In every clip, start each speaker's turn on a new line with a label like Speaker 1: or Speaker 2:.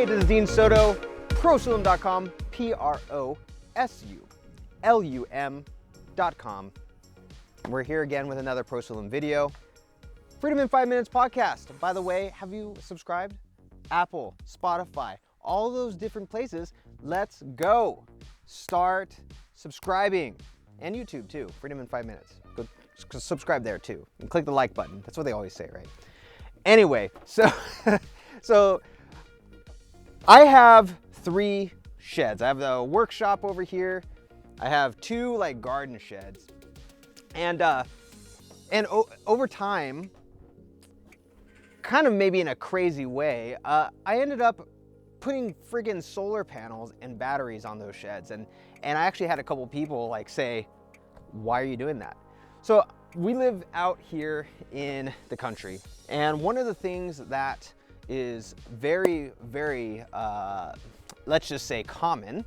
Speaker 1: this is Dean Soto, prosulum.com, PROSULUM.com. We're here again with another Pro Sulum video. Freedom in 5 Minutes podcast. By the way, have you subscribed? Apple, Spotify, all those different places. Let's go. Start subscribing. And YouTube too, Freedom in 5 Minutes. Go subscribe there too. And click the like button. That's what they always say, right? Anyway, so I have 3 sheds. I have the workshop over here. I have 2 like garden sheds. And over time, kind of maybe in a crazy way, I ended up putting friggin' solar panels and batteries on those sheds. And I actually had a couple people like say, why are you doing that? So we live out here in the country. And one of the things that is very, very, let's just say common,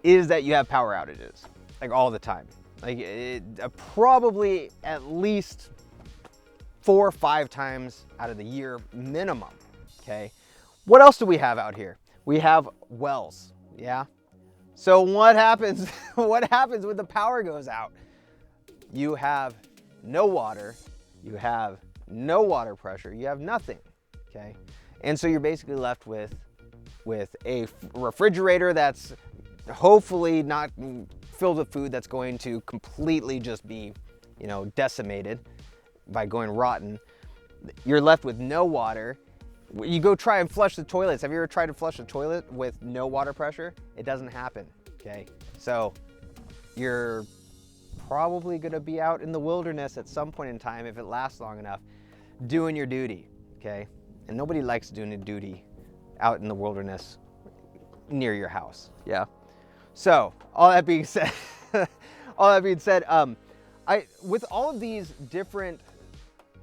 Speaker 1: is that you have power outages, like all the time. Like probably at least 4 or 5 times out of the year minimum, okay? What else do we have out here? We have wells, yeah? So what happens, what happens when the power goes out? You have no water, you have no water pressure, you have nothing, okay? And so you're basically left with a refrigerator that's hopefully not filled with food that's going to completely just be, you know, decimated by going rotten. You're left with no water. You go try and flush the toilets. Have you ever tried to flush a toilet with no water pressure? It doesn't happen, okay? So you're probably gonna be out in the wilderness at some point in time, if it lasts long enough, doing your duty, okay? And nobody likes doing a duty out in the wilderness near your house, yeah? So all that being said, with all of these different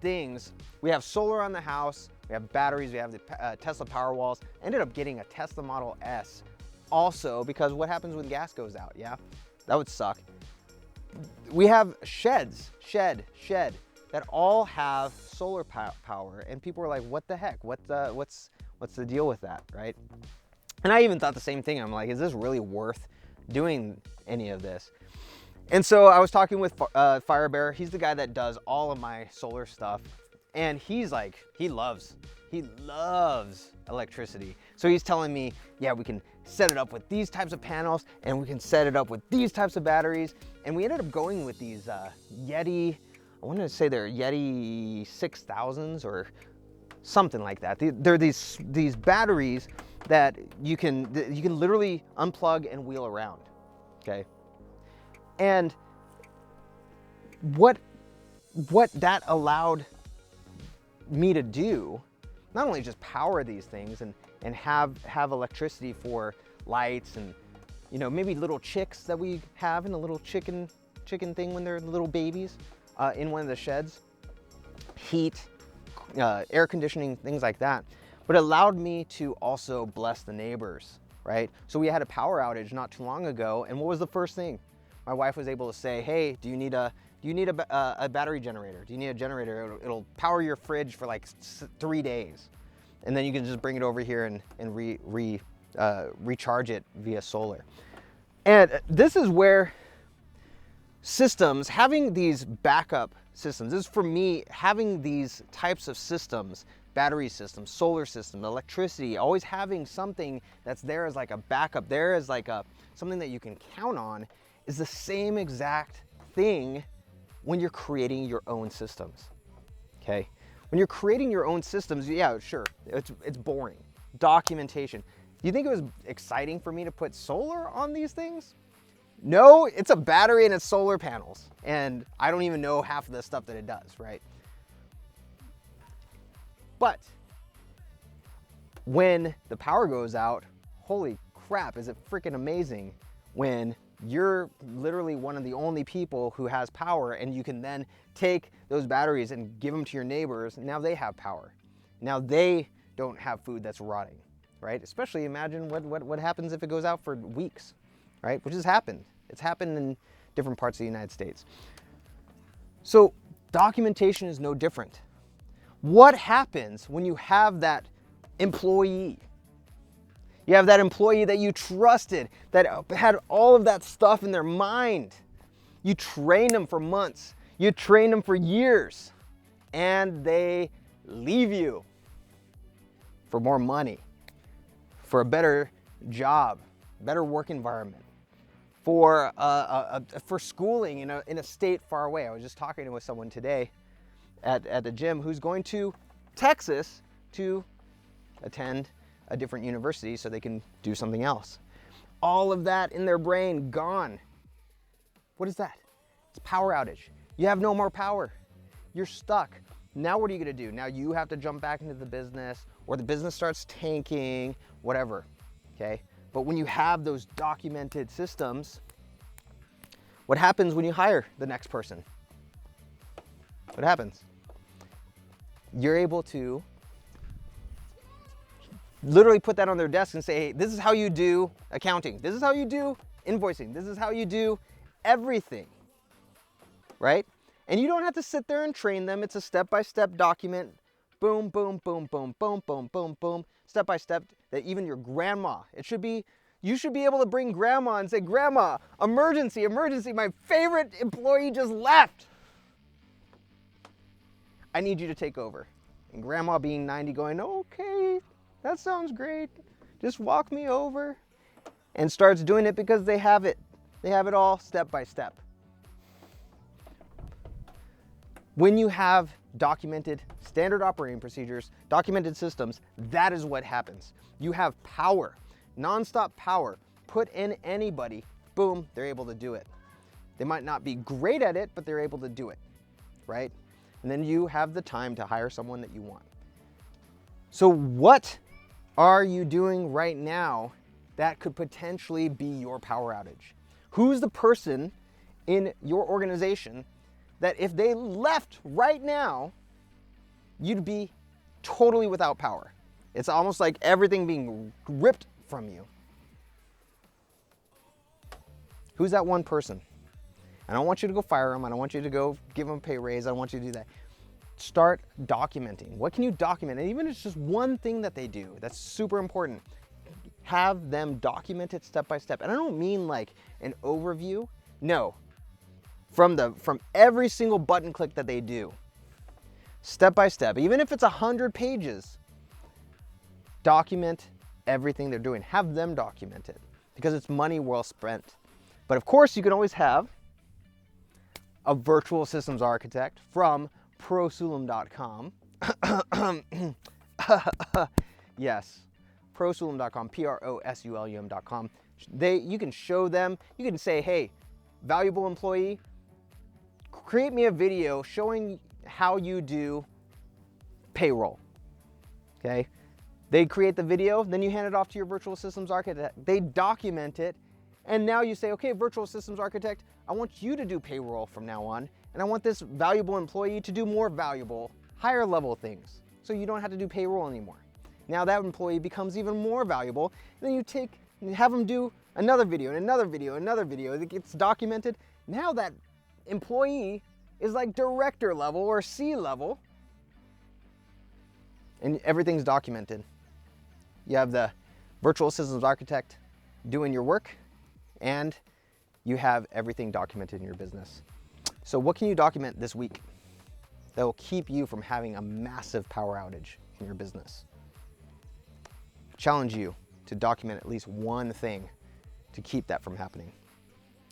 Speaker 1: things, we have solar on the house, we have batteries, we have the Tesla Powerwalls. I ended up getting a Tesla Model S also, because what happens when gas goes out, yeah? That would suck. We have sheds that all have solar power, and people are like, what the heck? What's the deal with that, right? And I even thought the same thing. I'm like, is this really worth doing any of this? And so I was talking with Firebear. He's the guy that does all of my solar stuff. And he's like, he loves electricity. So he's telling me, yeah, we can set it up with these types of panels, and we can set it up with these types of batteries. And we ended up going with these Yeti, I wanted to say they're Yeti 6000s or something like that. They're these batteries that you can literally unplug and wheel around, okay? And what that allowed me to do, not only just power these things and have electricity for lights and, you know, maybe little chicks that we have in a little chicken thing when they're little babies in one of the sheds, heat, air conditioning, things like that. But it allowed me to also bless the neighbors, right? So we had a power outage not too long ago, and what was the first thing? My wife was able to say, hey, do you need a battery generator? Do you need a generator? It'll power your fridge for like 3 days. And then you can just bring it over here and recharge it via solar. And this is where systems, having these backup systems, this is for me, having these types of systems, battery systems, solar system, electricity, always having something that's there as like a backup, there as like something that you can count on, is the same exact thing when you're creating your own systems, okay? When you're creating your own systems, yeah, sure, it's boring. Documentation. Do you think it was exciting for me to put solar on these things? No, it's a battery and it's solar panels. And I don't even know half of the stuff that it does, right? But when the power goes out, holy crap, is it freaking amazing when you're literally one of the only people who has power, and you can then take those batteries and give them to your neighbors. Now they have power. Now they don't have food that's rotting, right? Especially imagine what happens if it goes out for weeks, right? Which has happened. It's happened in different parts of the United States. So documentation is no different. What happens when you have that employee You have that employee that you trusted, that had all of that stuff in their mind. You trained them for months. You trained them for years. And they leave you for more money, for a better job, better work environment, for schooling in a state far away. I was just talking with someone today at the gym who's going to Texas to attend a different university so they can do something else. All of that in their brain gone. What is that? It's power outage. You have no more power. You're stuck. Now what are you gonna do? Now you have to jump back into the business, or the business starts tanking, whatever, okay? But when you have those documented systems, what happens when you hire the next person? What happens? You're able to literally put that on their desk and say, hey, this is how you do accounting. This is how you do invoicing. This is how you do everything, right? And you don't have to sit there and train them. It's a step-by-step document. Boom, boom, boom, boom, boom, boom, boom, boom. Step-by-step that even your grandma, you should be able to bring grandma and say, Grandma, emergency, emergency, my favorite employee just left. I need you to take over. And grandma being 90 going, okay, that sounds great. Just walk me over. And starts doing it because they have it. They have it all step by step. When you have documented standard operating procedures, documented systems, that is what happens. You have power, nonstop power. Put in anybody, boom, they're able to do it. They might not be great at it, but they're able to do it, right? And then you have the time to hire someone that you want. So what are you doing right now that could potentially be your power outage? Who's the person in your organization that if they left right now, you'd be totally without power? It's almost like everything being ripped from you. Who's that one person? I don't want you to go fire them. I don't want you to go give them a pay raise. I don't want you to do that. Start documenting. What can you document? And even if it's just one thing that they do, that's super important. Have them document it step by step. And I don't mean like an overview. No. From every single button click that they do, step by step, even if it's 100 pages, document everything they're doing. Have them document it because it's money well spent. But of course, you can always have a virtual systems architect from prosulum.com. Yes, prosulum.com, prosulum.com. You can show them, you can say, hey, valuable employee, create me a video showing how you do payroll, okay? They create the video, then you hand it off to your virtual systems architect. They document it, and now you say, okay, virtual systems architect, I want you to do payroll from now on, and I want this valuable employee to do more valuable, higher level things, so you don't have to do payroll anymore. Now that employee becomes even more valuable, and then you have them do another video, and another video, another video. It gets documented. Now that employee is like director level or C level, and everything's documented. You have the virtual systems architect doing your work, and you have everything documented in your business. So what can you document this week that will keep you from having a massive power outage in your business? Challenge you to document at least one thing to keep that from happening.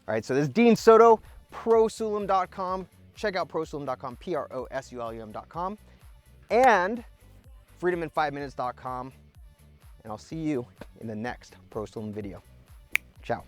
Speaker 1: All right, so this is Dean Soto, prosulum.com. Check out prosulum.com, prosulum.com, and freedomin5minutes.com. And I'll see you in the next Pro Sulum video. Ciao.